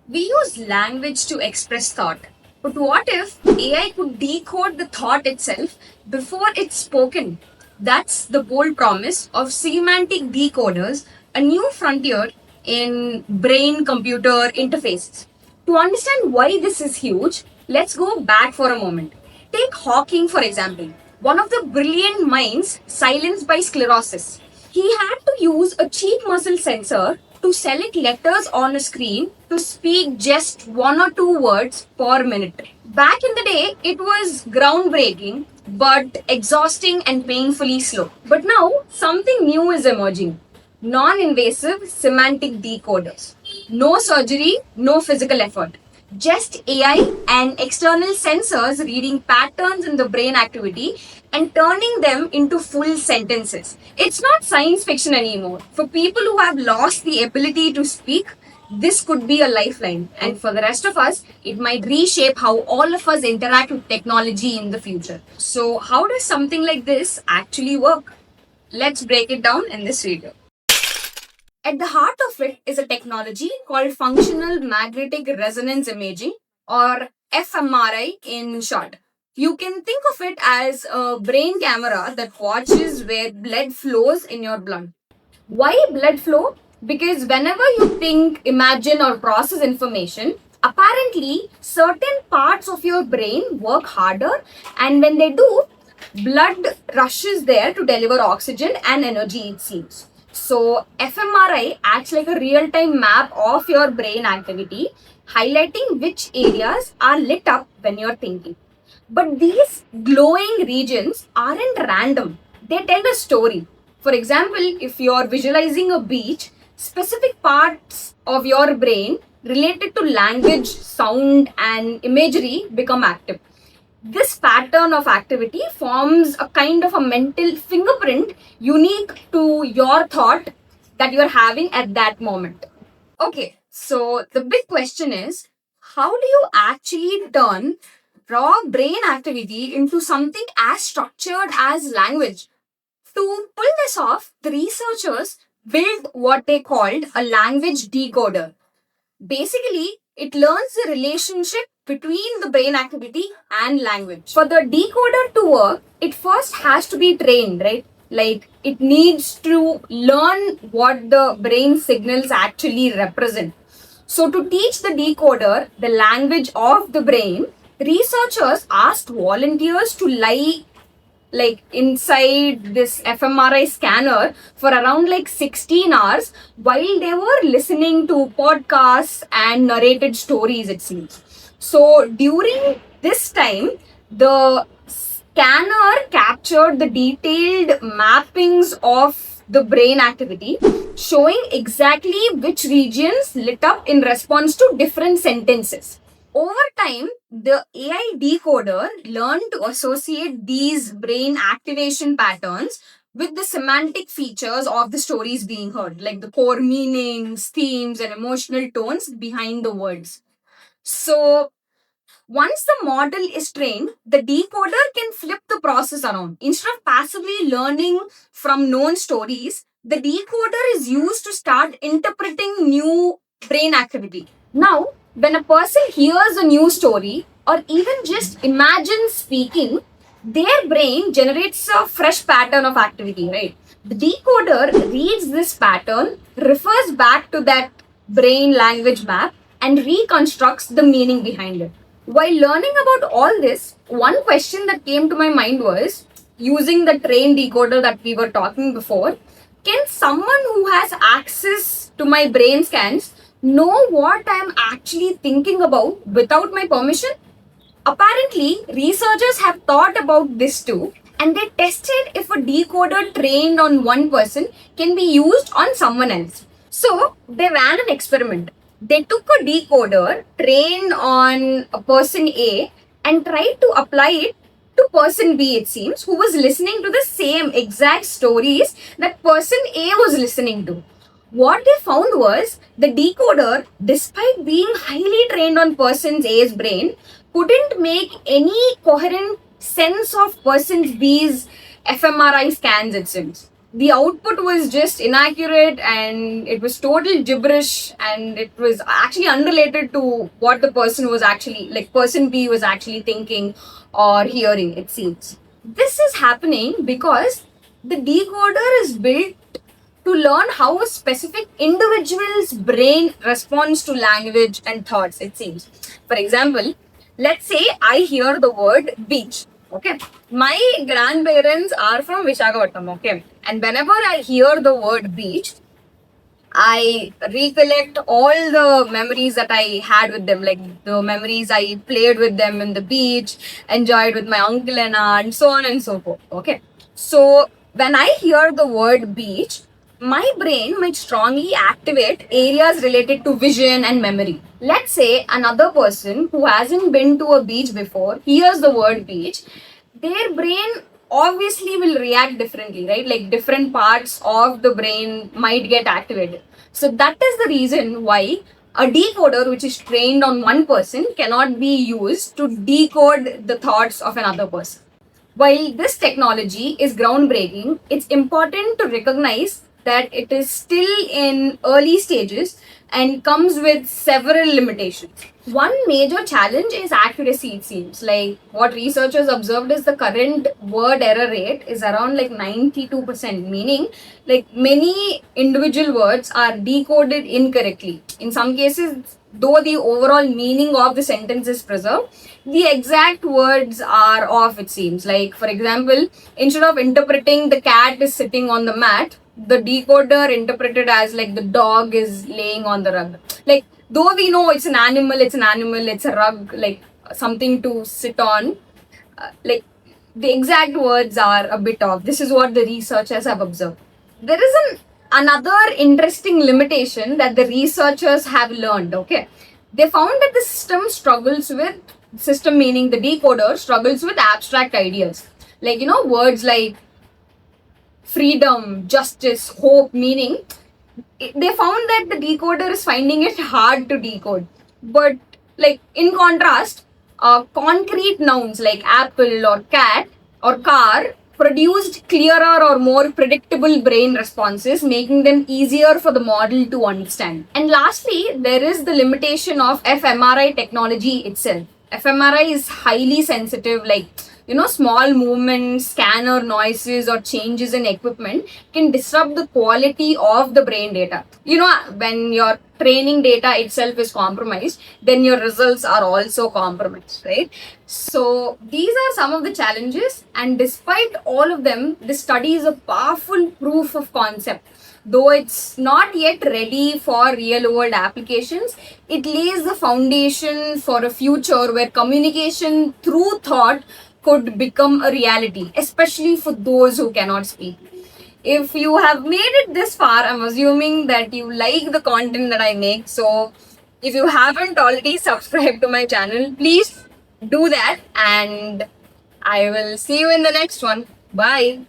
We use language to express thought. But what if AI could decode the thought itself before it's spoken? That's the bold promise of semantic decoders, a new frontier in brain computer interfaces. To understand why this is huge, let's go back for a moment. Take Hawking, for example, one of the brilliant minds silenced by sclerosis. He had to use a cheap muscle sensor to select letters on a screen to speak just one or two words per minute. Back in the day, it was groundbreaking, but exhausting and painfully slow. But now, something new is emerging: non invasive semantic decoders. No surgery, no physical effort. Just AI and external sensors reading patterns in the brain activity and turning them into full sentences. It's not science fiction anymore. For people who have lost the ability to speak, this could be a lifeline. And for the rest of us, it might reshape how all of us interact with technology in the future. So, how does something like this actually work? Let's break it down in this video. At the heart of it is a technology called functional magnetic resonance imaging, or fMRI in short. You can think of it as a brain camera that watches where blood flows in your blood. Why blood flow? Because whenever you think, imagine, or process information, apparently certain parts of your brain work harder, and when they do, blood rushes there to deliver oxygen and energy, it seems. So, fMRI acts like a real time map of your brain activity, highlighting which areas are lit up when you're thinking. But these glowing regions aren't random, they tell a story. For example, if you're visualizing a beach, specific parts of your brain related to language, sound, and imagery become active. This pattern of activity forms a kind of a mental fingerprint unique to your thought that you're having at that moment. Okay, so the big question is, how do you actually turn raw brain activity into something as structured as language? To pull this off, the researchers built what they called a language decoder. Basically, it learns the relationship between the brain activity and language. For the decoder to work, it first has to be trained, right? Like it needs to learn what the brain signals actually represent. So, to teach the decoder the language of the brain, researchers asked volunteers to lie inside this fMRI scanner for around 16 hours while they were listening to podcasts and narrated stories, it seems. So during this time, the scanner captured the detailed mappings of the brain activity, showing exactly which regions lit up in response to different sentences. Over time, the AI decoder learned to associate these brain activation patterns with the semantic features of the stories being heard, like the core meanings, themes, and emotional tones behind the words. So, once the model is trained, the decoder can flip the process around. Instead of passively learning from known stories, the decoder is used to start interpreting new brain activity. Now, when a person hears a new story or even just imagines speaking, their brain generates a fresh pattern of activity, right? The decoder reads this pattern, refers back to that brain language map, and reconstructs the meaning behind it. While learning about all this, one question that came to my mind was, using the train decoder that we were talking before, can someone who has access to my brain scans know what I'm actually thinking about without my permission? Apparently, researchers have thought about this too, and they tested if a decoder trained on one person can be used on someone else. So, they ran an experiment. They took a decoder trained on a person A and tried to apply it to person B, it seems, who was listening to the same exact stories that person A was listening to. What they found was the decoder, despite being highly trained on person A's brain, couldn't make any coherent sense of person B's fMRI scans, it seems. the output was just inaccurate and it was total gibberish, and it was actually unrelated to what the person was actually, like, person B was actually thinking or hearing, it seems. This is happening because the decoder is built to learn how a specific individual's brain responds to language and thoughts, it seems. For example, let's say I hear the word beach. Okay. My grandparents are from Vishakhapatnam. Okay. And whenever I hear the word beach, I recollect all the memories that I had with them, like the memories I played with them in the beach, enjoyed with my uncle and aunt, so on and so forth. Okay. So when I hear the word beach, my brain might strongly activate areas related to vision and memory. Let's say another person who hasn't been to a beach before hears the word beach, their brain obviously will react differently, right? Like different parts of the brain might get activated. So that is the reason why a decoder which is trained on one person cannot be used to decode the thoughts of another person. While this technology is groundbreaking, it's important to recognize that it is still in early stages and comes with several limitations. One major challenge is accuracy, it seems. Like what researchers observed is the current word error rate is around like 92%, meaning like many individual words are decoded incorrectly. In some cases, though the overall meaning of the sentence is preserved, the exact words are off, it seems. Like, for example, instead of interpreting the cat is sitting on the mat, the decoder interpreted as like the dog is laying on the rug. Like, though we know it's an animal, it's a rug, like something to sit on, like the exact words are a bit off. This is what the researchers have observed. There is another interesting limitation that the researchers have learned. Okay, they found that the system meaning the decoder struggles with abstract ideas, like words like freedom, justice, hope, meaning. They found that the decoder is finding it hard to decode. But like in contrast, concrete nouns like apple or cat or car produced clearer or more predictable brain responses, making them easier for the model to understand. And lastly, there is the limitation of fMRI technology itself. fMRI is highly sensitive, like small movements, scanner noises, or changes in equipment can disrupt the quality of the brain data. When your training data itself is compromised, then your results are also compromised, right? So these are some of the challenges, and despite all of them, this study is a powerful proof of concept. Though it's not yet ready for real world applications, it lays the foundation for a future where communication through thought could become a reality, especially for those who cannot speak. If you have made it this far, I'm assuming that you like the content that I make. So if you haven't already subscribed to my channel, please do that, and I will see you in the next one. Bye.